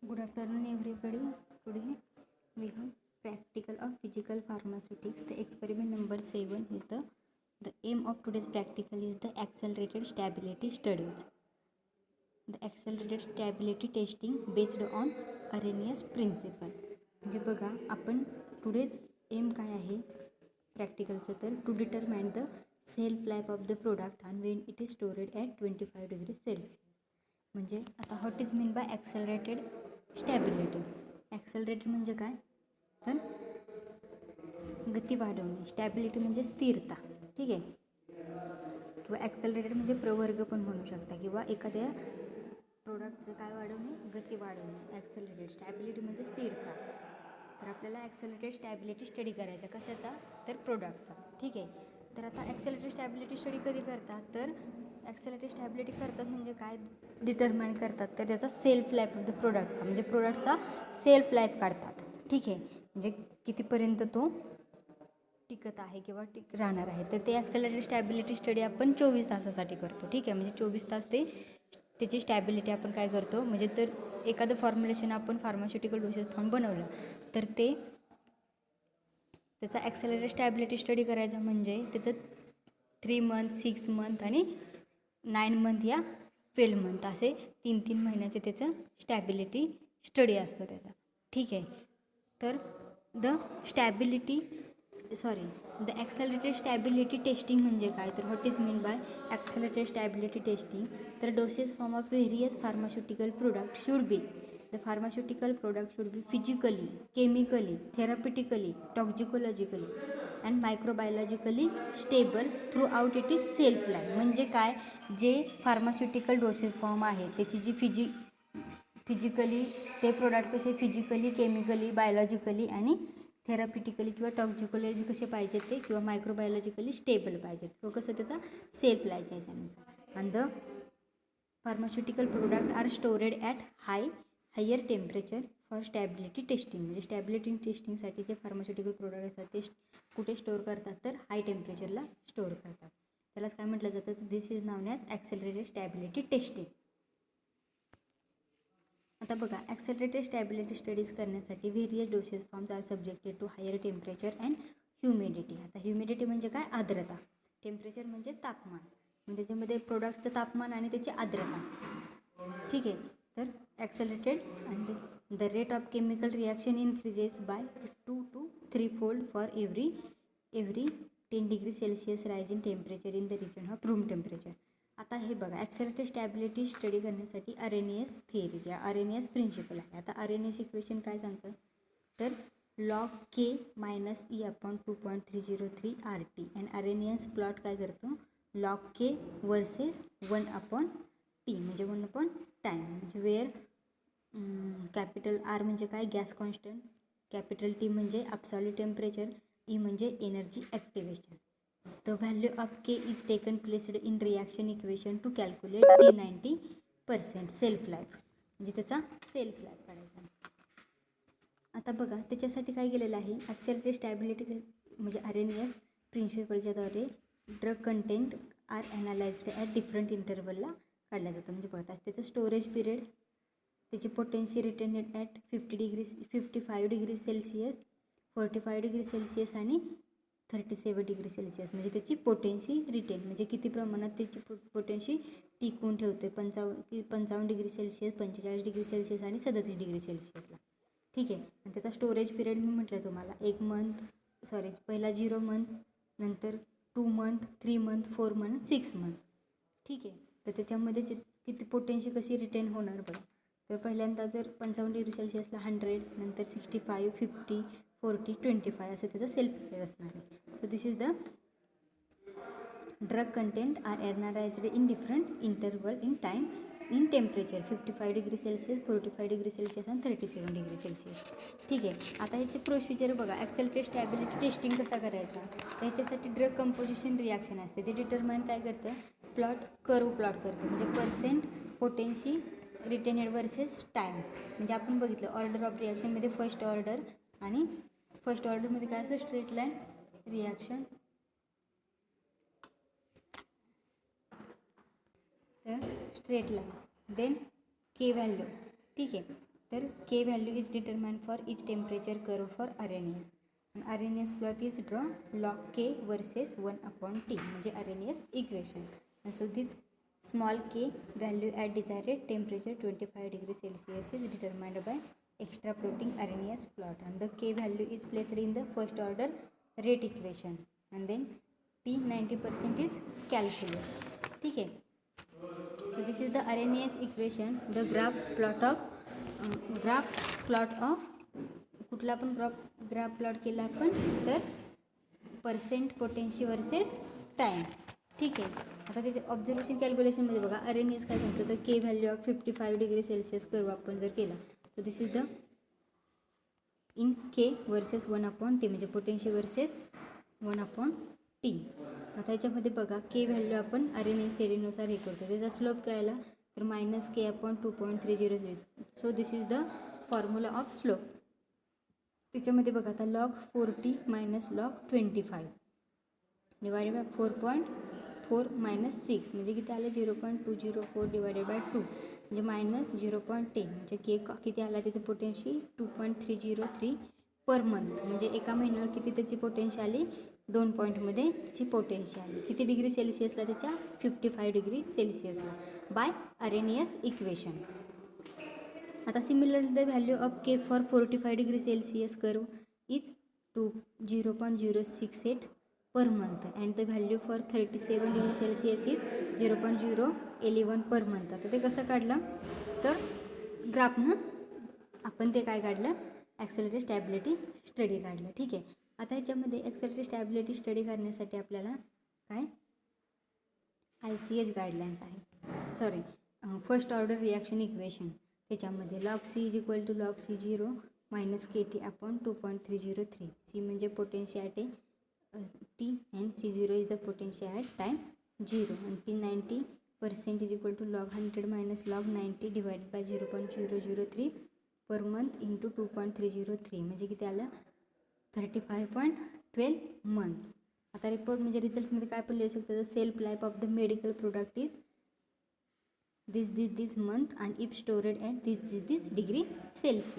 Good afternoon, everybody. Today we have practical of physical pharmaceutics. The experiment number 7 is the aim of today's practical is the accelerated stability studies. The accelerated stability testing based on Arrhenius principle. म्हणजे बघा आपण today's M काय आहे प्रॅक्टिकलचं तर to determine the shelf life of the product and when it is stored at 25 degree Celsius. म्हणजे आता what is mean by accelerated stability. Accelerated म्हणजे काय तर गती वाढवणे, स्टॅबिलिटी म्हणजे स्थिरता, ठीक आहे. किंवा ॲक्सेलरेटेड म्हणजे प्रवर्ग पण म्हणू शकता, किंवा एखाद्या प्रोडक्टचं काय वाढवणे, गती वाढवणे. ॲक्सेलरेटेड स्टॅबिलिटी म्हणजे स्थिरता. तर आपल्याला ॲक्सेलरेटेड स्टॅबिलिटी स्टडी करायचा कशाचा तर प्रोडक्टचा, ठीक आहे. तर आता ॲक्सेलरेटेड स्टॅबिलिटी स्टडी कधी करतात तर ॲक्सेलरेटेड स्टॅबिलिटी करतात म्हणजे काय डिटरमाइन करतात तर त्याचा सेल्फ लाईफ ऑफ द प्रोडक्टचा म्हणजे प्रोडक्टचा सेल्फ लाईफ काढतात, ठीक आहे. म्हणजे कितीपर्यंत तो टिकत आहे किंवा राहणार आहे. तर ते ॲक्सेलरेटेड स्टॅबिलिटी स्टडी आपण 24 तासासाठी करतो, ठीक आहे. म्हणजे 24 तास त्याची स्टॅबिलिटी आपण काय करतो म्हणजे तर एखादं फॉर्म्युलेशन आपण फार्मास्युटिकल डोसेज फॉर्म बनवलं तर त्याचा ॲक्सेलरेटेड स्टॅबिलिटी स्टडी करायचा म्हणजे त्याचं 3 मंथ 6 मंथ आणि 9 मंथ या 12 मंथ असे 3 महिन्याचे त्याचं स्टॅबिलिटी स्टडी असतो त्याचा, ठीक आहे. तर द ॲक्सेलरेटेड स्टॅबिलिटी टेस्टिंग म्हणजे काय तर what is mean by accelerated stability testing. तर doses form of various pharmaceutical product should be the pharmaceutical product should be physically, chemically, therapeutically, toxicologically and microbiologically stable throughout its self life. म्हणजे काय जे pharmaceutical doses form आहे त्याची जी physically ते product कसे physically, chemically, biologically आणि therapeutically किंवा टॉक्झिकोलॉजी कसे पाहिजेत ते किंवा मायक्रोबायोलॉजिकली स्टेबल पाहिजेत किंवा कसं त्याचा सेल्फ लाईफ याच्यानुसार. आणि the pharmaceutical product are stored at higher temperature for stability testing. म्हणजे स्टॅबिलिटी टेस्टिंगसाठी जे फार्मास्युटिकल प्रोडक्ट असतात ते कुठे स्टोअर करतात तर हाय टेम्परेचरला स्टोअर करतात. त्यालाच काय म्हटलं जातं तर this is known as accelerated stability testing. आता बघा ॲक्सेलरेटेड स्टॅबिलिटी स्टडीज करण्यासाठी various doses forms are subjected to higher temperature and humidity. आता ह्युमिडिटी म्हणजे काय आर्द्रता, टेम्परेचर म्हणजे तापमान, म्हणजे त्याच्यामध्ये प्रोडक्टचं तापमान आणि त्याची आर्द्रता, ठीक आहे. तर ॲक्सेलरेटेड आणि the rate of chemical reaction increases by 2 to 3 fold for every 10 degree Celsius rise in temperature in the region of room temperature. आता हे बघा ॲक्सेलरेटेड स्टॅबिलिटी स्टडी करण्यासाठी अरेनियस थिअरी किंवा अरेनियस प्रिन्सिपल आहे. आता अरेनियस इक्वेशन काय सांगतं तर log k minus e upon 2.303 RT and Arrhenius plot काय करतो log k वर्सेस 1/T म्हणजे 1/टाईम म्हणजे वेअर कॅपिटल आर म्हणजे काय गॅस कॉन्स्टंट, कॅपिटल टी म्हणजे ॲब्सोल्यूट टेम्परेचर, ई म्हणजे energy activation. The value of K is taken placed in reaction equation two calculate T90% self life म्हणजे त्याचा self life काढायचा. आता बघा त्याच्यासाठी काय केलेलं आहे ॲक्सेलरेटेड स्टॅबिलिटी म्हणजे अरेनियस प्रिन्सिपलच्याद्वारे drug content are analysed at different इंटरवलला काढला जातो. म्हणजे बघा त्याचं स्टोरेज पिरियड, त्याची potency retained at 55 degree Celsius, 45 degree Celsius आणि 37 डिग्री सेल्सिअस. म्हणजे त्याची पोटेन्सी रिटेन म्हणजे किती प्रमाणात त्याची पोटेन्सी टिकवून ठेवते 55 डिग्री सेल्सिअस, 45 डिग्री सेल्सिअस आणि 37 डिग्री सेल्सिअसला, ठीक आहे. आणि त्याचा स्टोरेज पिरियड मी म्हटलं तुम्हाला पहिला 0 मंथ, नंतर 2 मंथ, 3 मंथ, 4 मंथ, 6 मंथ, ठीक आहे. तर त्याच्यामध्ये किती पोटेन्शी कशी रिटेन होणार बघा. तर पहिल्यांदा जर 55 डिग्री सेल्सिअसला 100, नंतर 65, 50, 40, 25 असं त्याचं सेल्फ लाईफ असणार आहे. So this is the drug content are analysed in different interval in time in temperature 55 degree Celsius, 45 degree Celsius आणि 37 डिग्री सेल्सिअस, ठीक आहे. आता ह्याची प्रोसिजर बघा ॲक्सेलरेटेड स्टॅबिलिटी टेस्टिंग कसा करायचा त्याच्यासाठी ड्रग कंपोजिशन रिॲक्शन असते ते डिटरमाइन काय करतं कर्व प्लॉट करतं म्हणजे पर्सेंट पोटेन्शी रिटेनेड वर्सेस टाईम. म्हणजे आपण बघितलं ऑर्डर ऑफ रिॲक्शनमध्ये फर्स्ट ऑर्डरमध्ये काय असतं स्ट्रेट लाईन रिॲक्शन, तर straight line then K value, ठीक आहे. तर K value is determined for each temperature curve for RNAs. RNAs plot is draw log K versus 1/T म्हणजे RNAs equation. And so this small k value at desired temperature 25 degrees Celsius is determined by extra protein RNAs plot, and the k value is placed in the first order rate equation, and then T 90% is calculated. ठीक है. So this is the RNAs equation. The graph plot of कुठला पण graph plot केला आपण तर percent पोटेन्शी versus time. ठीक आहे. आता त्याचे ऑब्झर्वेशन कॅल्क्युलेशनमध्ये बघा RNAs काय सांगतो तर K value of 55 degree Celsius curve आपण जर केला तर this is the in K versus 1/T म्हणजे पोटेन्शी वर्सेस 1/T. आता याच्यामध्ये बघा के व्हॅल्यू आपण RNA थेरीनुसार हे करतो. त्याचा स्लोप काय आला तर -K/2.30. So this is the formula of slope. त्याच्यामध्ये बघा आता log 4T - log 25 divided by 4.4 - 6 म्हणजे किती आलं 0.204 डिवायडेड बाय 2 म्हणजे -0.10 म्हणजे के किती आला त्याचं पोटेन्शियल 2.303 पर मंथ म्हणजे एका महिन्याला किती त्याची पोटेन्शियल आली 2 पॉईंटमध्ये त्याची पोटेन्शियल आली. किती डिग्री सेल्सिअसला त्याच्या 55 डिग्री सेल्सिअसला बाय RNAs इक्वेशन. आता similar the value of K for 45 degree Celsius curve is 0.068 per month and the value for 37 degree Celsius is 0.011 per month. आता ते कसं काढलं तर ग्राफनं आपण ते काय काढलं ॲक्सेलरेटेड स्टॅबिलिटी स्टडी काढलं. ठीक आहे. आता ह्याच्यामध्ये ॲक्सेलरेटेड स्टॅबिलिटी स्टडी करण्यासाठी आपल्याला काय ICH गाईडलाईन्स आहे. Sorry first order reaction equation. त्याच्यामध्ये log C is equal to log C0 - KT/2.303. C म्हणजे potential at T and C0 is the potential at time 0 आणि T 90% is equal to log 100 - log 90 divided by 0.003 per month into 2.303 म्हणजे किती आलं 35.12 months. आता report म्हणजे रिझल्टमध्ये काय पण लिहू शकतो the shelf life of the medical product is this month and if storeyed at this degree Celsius.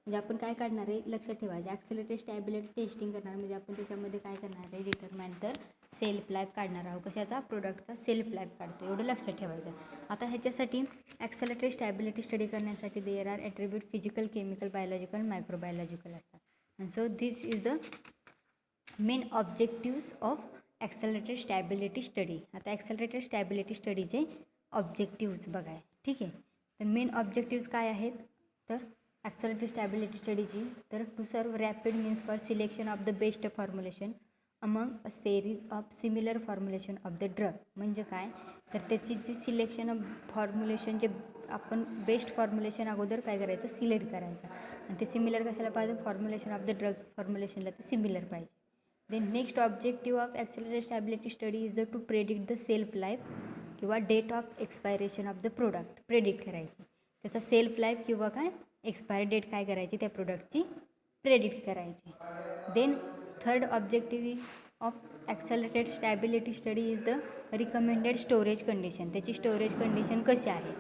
म्हणजे आपण काय काढणार आहे लक्षात ठेवायचं ॲक्सेलरेटेड स्टॅबिलिटी टेस्टिंग करणार म्हणजे आपण त्याच्यामध्ये काय करणार आहे डिटरमाइन तर सेल्फ लाईफ काढणार आहोत. कशाचा प्रोडक्टचा सेल्फ लाईफ काढतो एवढं लक्षात ठेवायचं. आता ह्याच्यासाठी ॲक्सेलरेटेड स्टॅबिलिटी स्टडी करण्यासाठी there are attribute physical chemical biological microbiological असतात. And so this is the main objectives of accelerated stability study. आता ॲक्सेलरेटेड स्टॅबिलिटी स्टडीचे ऑब्जेक्टिव्स बघाय. ठीक आहे. तर मेन ऑब्जेक्टिव्स काय आहेत तर ॲक्सेलरेटेड स्टॅबिलिटी स्टडीची तर to serve rapid means for selection of the best formulation among a series of similar formulation of the drug. म्हणजे काय तर त्याची जी सिलेक्शन ऑफ फॉर्म्युलेशन जे आपण बेस्ट फॉर्म्युलेशन अगोदर काय करायचं सिलेक्ट करायचं आणि ते सिमिलर कशाला पाहिजे फॉर्म्युलेशन ऑफ द ड्रग फॉर्म्युलेशनला ते सिमिलर पाहिजे. Then next objective of accelerated stability study is the to predict the shelf life किंवा date of expiration of the product predict करायची. त्याचा सेल्फ लाईफ किंवा काय एक्सपायरी डेट काय करायची त्या प्रोडक्टची प्रेडिक्ट करायची. Then third objective of accelerated stability study is the recommended storage condition. त्याची स्टोरेज कंडिशन कशी आहे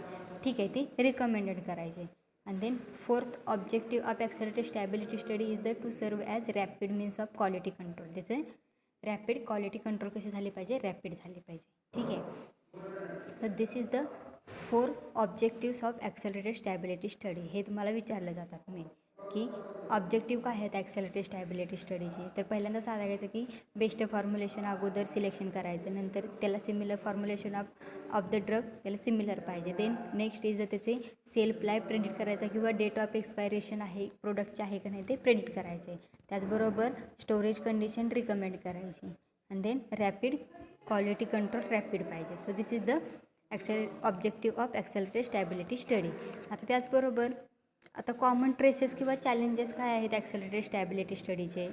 ठीक आहे ती रिकमेंडेड करायची. And then fourth objective of accelerated stability study is the to serve as rapid means of quality control. त्याचे rapid quality control कशी झाली पाहिजे रॅपिड झाली पाहिजे. ठीक आहे. तर this is the 4 objectives of accelerated stability study. हे तुम्हाला विचारलं जातात मेन की ऑब्जेक्टिव्ह काय आहेत ॲक्सेलरेटेड स्टॅबिलिटी स्टडीचे. तर पहिल्यांदा सांगायचं की बेस्ट फॉर्म्युलेशन अगोदर सिलेक्शन करायचं नंतर त्याला similar formulation of the drug त्याला सिमिलर पाहिजे. देन नेक्स्ट इज त्याचे सेल्फ लाईफ प्रेडिक्ट करायचा किंवा डेट ऑफ एक्सपायरेशन आहे प्रोडक्टचे आहे का नाही ते प्रेडिक्ट करायचे. त्याचबरोबर स्टोरेज कंडिशन रिकमेंड करायची. And then rapid quality control rapid पाहिजे. So this is the objective of accelerated stability study. आता त्याचबरोबर आता कॉमन ट्रेसेस किंवा चॅलेंजेस काय आहेत ॲक्सेलरेटेड स्टॅबिलिटी स्टडीचे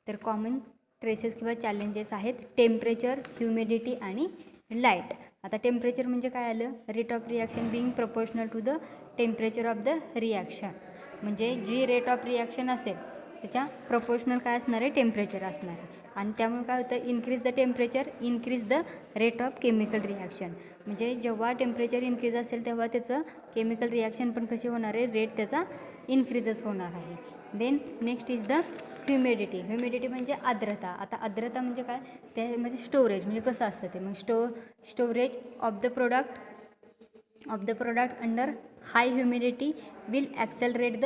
तर कॉमन ट्रेसेस किंवा चॅलेंजेस आहेत टेम्परेचर ह्युमिडिटी आणि लाईट. आता टेम्परेचर म्हणजे काय आलं rate of reaction being proportional to the temperature of the reaction. म्हणजे जी रेट ऑफ रिॲक्शन असेल त्याच्या प्रपोर्शनल काय असणार आहे टेम्परेचर असणार आहे. आणि त्यामुळे काय होतं, increase the temperature increase the rate of chemical reaction. म्हणजे जेव्हा टेम्परेचर इन्क्रीज असेल तेव्हा त्याचं केमिकल रिॲक्शन पण कशी होणार आहे, रेट त्याचा इन्क्रीजच होणार आहे. Then next is the humidity. Humidity म्हणजे आर्द्रता. आता आर्द्रता म्हणजे काय, त्यामध्ये स्टोरेज म्हणजे कसं असतं ते, मग storage of the product under high humidity will accelerate the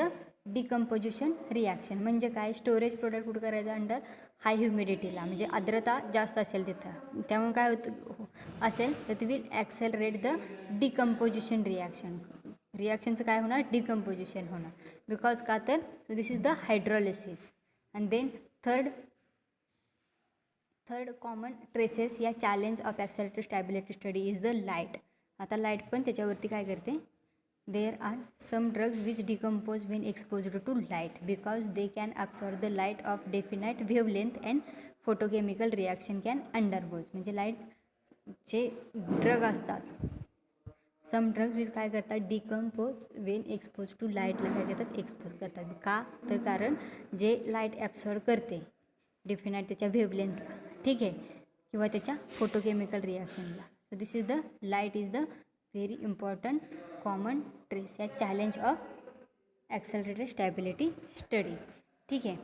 decomposition reaction. म्हणजे काय, स्टोरेज प्रोडक्ट कुठं करायचं, अंडर हाय ह्युमिडिटीला, म्हणजे आर्द्रता जास्त असेल तिथं, त्यामुळे काय होतं असेल तर ते will accelerate the decomposition reaction. रिॲक्शनचं काय होणार, डिकम्पोजिशन होणार. बिकॉज का तर this is the hydrolysis. And then third common traces या challenge of accelerated stability study is the light. आता लाईट पण त्याच्यावरती काय करते, there are some drugs which decompose when exposed to light because they can absorb the light of definite wavelength and photochemical reaction can undergoes. म्हणजे लाईटचे drug असतात, सम drugs which काय करतात, डिकम्पोज वेन एक्सपोज टू लाईटला काय करतात, expose करतात. का तर कारण जे लाईट ॲब्सॉर्ब करते डेफिनाईट त्याच्या वेवलेंथला, ठीक आहे, किंवा त्याच्या फोटोकेमिकल रिॲक्शनला. So this is the light is the very important common trace या challenge of accelerated stability study. ठीक आहे,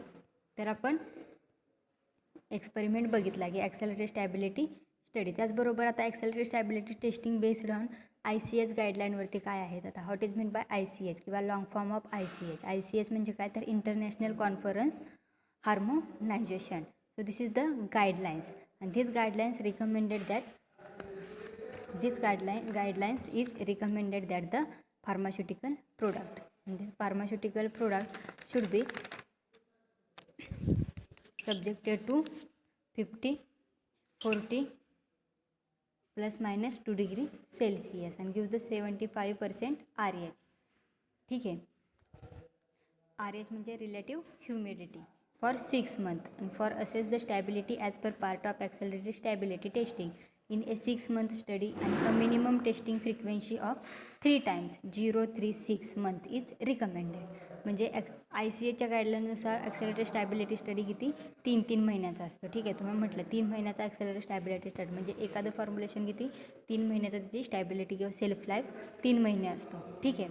तर आपण एक्सपेरिमेंट बघितला की ॲक्सेलरेटेड स्टॅबिलिटी स्टडी. त्याचबरोबर आता accelerated stability testing based on ICH गाईडलाईनवरती काय आहेत. आता what is mean by ICH किंवा long form of ICH. ICH म्हणजे काय तर international conference harmonization. So this is the guidelines, and these guidelines recommended that guidelines is recommended that the pharmaceutical product, and this pharmaceutical product should be subjected to 50, 40 plus minus 2 degree Celsius and gives the 75% RH. ठीक आहे, RH म्हणजे relative humidity for 6 months, and for assess the stability as per part of accelerated stability testing in a 6-month study, and a minimum testing frequency of 3 times 0-3-6 month is recommended. म्हणजे ICHच्या गाईडलाईननुसार ॲक्सेलरेटेड stability study किती 3 महिन्याचा असतो. ठीक आहे, तुम्हाला म्हटलं 3 महिन्याचा ॲक्सेलरेटेड stability study म्हणजे एखादं फॉर्म्युलेशन किती 3 महिन्याचा, त्याची स्टॅबिलिटी किंवा सेल्फ लाईफ 3 महिने असतो. ठीक आहे,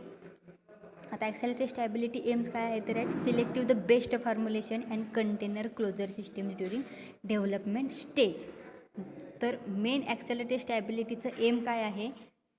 आता ॲक्सेलरेटेड स्टॅबिलिटी एम्स काय आहे तर selective the best formulation and container closure system during development stage. तर मेन ॲक्सेलरेटेड स्टॅबिलिटीचं एम काय आहे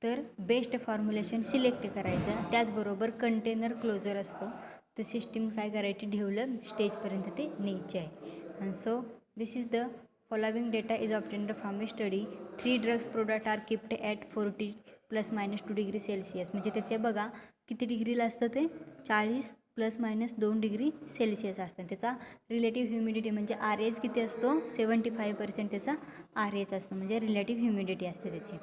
तर बेस्ट फॉर्म्युलेशन सिलेक्ट करायचं, त्याचबरोबर कंटेनर क्लोजर असतो तर सिस्टीम काय करायची डेव्हलप स्टेजपर्यंत ते न्यायचे आहे. And so this is the following data is obtained from a study. 3 drugs product are kept at 40 ± 2 degree Celsius. म्हणजे त्याचे बघा किती डिग्रीला असतं ते 40 ± 2 डिग्री सेल्सिअस असतं. त्याचा रिलेटिव्ह ह्युमिडिटी म्हणजे RH किती असतो 75% त्याचा RH असतो, म्हणजे रिलेटिव्ह ह्युमिडिटी असते त्याची.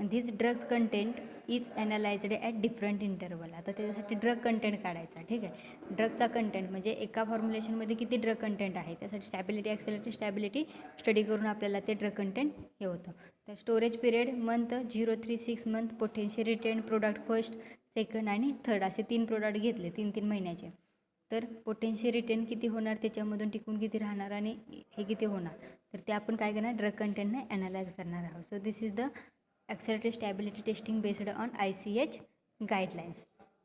These drugs content is analysed at different interval. आता त्याच्यासाठी ड्रग कंटेंट काढायचा. ठीक आहे, ड्रगचा कंटेंट म्हणजे एका फॉर्म्युलेशनमध्ये किती ड्रग कंटेंट आहे त्यासाठी स्टॅबिलिटी ॲक्सेलरेटेड स्टॅबिलिटी स्टडी करून आपल्याला ते ड्रग कंटेंट हे होतं. तर storage period month 0-3-6 month, potential retain product first, second आणि थर्ड असे 3 प्रोडक्ट घेतले 3-3 महिन्याचे. तर पोटेन्शियल रिटेन किती होणार, त्याच्यामधून टिकून किती राहणार आणि हे किती होणार, तर ते आपण काय करणार ड्रग कंटेंटने ॲनालाइज करणार आहोत. So this is the accelerated stability testing based on ICH guidelines.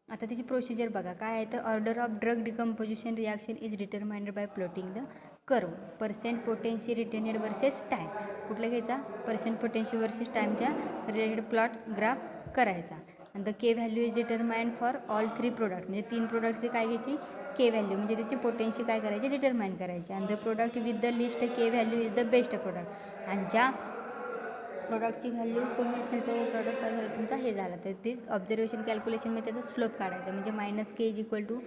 आता त्याची प्रोसिजर बघा काय आहे तर order of drug decomposition reaction is determined by plotting the curve percent potential retained versus time. कुठलं घ्यायचा पर्सेंट पोटेन्शियल वर्सेस टाईमच्या रिलेटेड प्लॉट ग्राफ करायचा. आणि the K value is determined for all 3 product. म्हणजे 3 प्रोडक्टची काय घ्यायची के व्हॅल्यू म्हणजे त्याची पोटेन्शियल काय करायची डिटरमाइन करायची. आणि the product with the list K value is the best product. आणि ज्या प्रोडक्टची व्हॅल्यू कमी असेल तो प्रोडक्ट काय झाला तुमचा हे झाला. तर तेच ऑब्झर्वेशन कॅल्क्युलेशनमध्ये त्याचा स्लोप काढायचा. म्हणजे -k इज इक्वल टू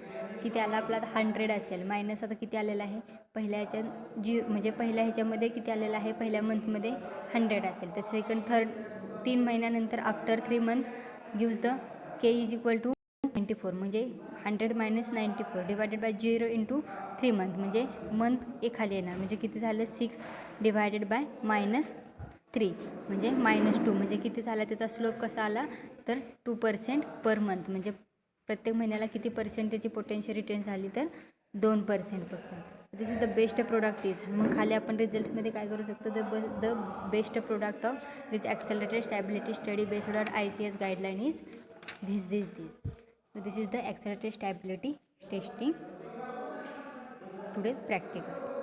किती आला आपला 100 असेल, मायनस आता किती आलेला आहे पहिल्या ह्याच्यात म्हणजे पहिल्या ह्याच्यामध्ये किती आलेला आहे पहिल्या मंथमध्ये 100 असेल, तर सेकंड थर्ड 3 महिन्यानंतर after 3 month gives the k is equal to 94. म्हणजे 100 - 94 डिवायडेड बाय 0 × 3 मंथ म्हणजे मंथ एक खाली येणार. म्हणजे किती झालं 6 डिवायडेड बाय -3 म्हणजे -2 म्हणजे किती झाला त्याचा स्लोप कसा आला तर 2% पर मंथ. म्हणजे प्रत्येक महिन्याला किती पर्सेंट त्याची पोटेन्शियल रिटर्न झाली तर 2% फक्त. This is the best product is. मग खाली आपण रिझल्टमध्ये काय करू शकतो, the best product of this accelerated stability study based on ICS guideline is this. This is the accelerated stability testing today's practical.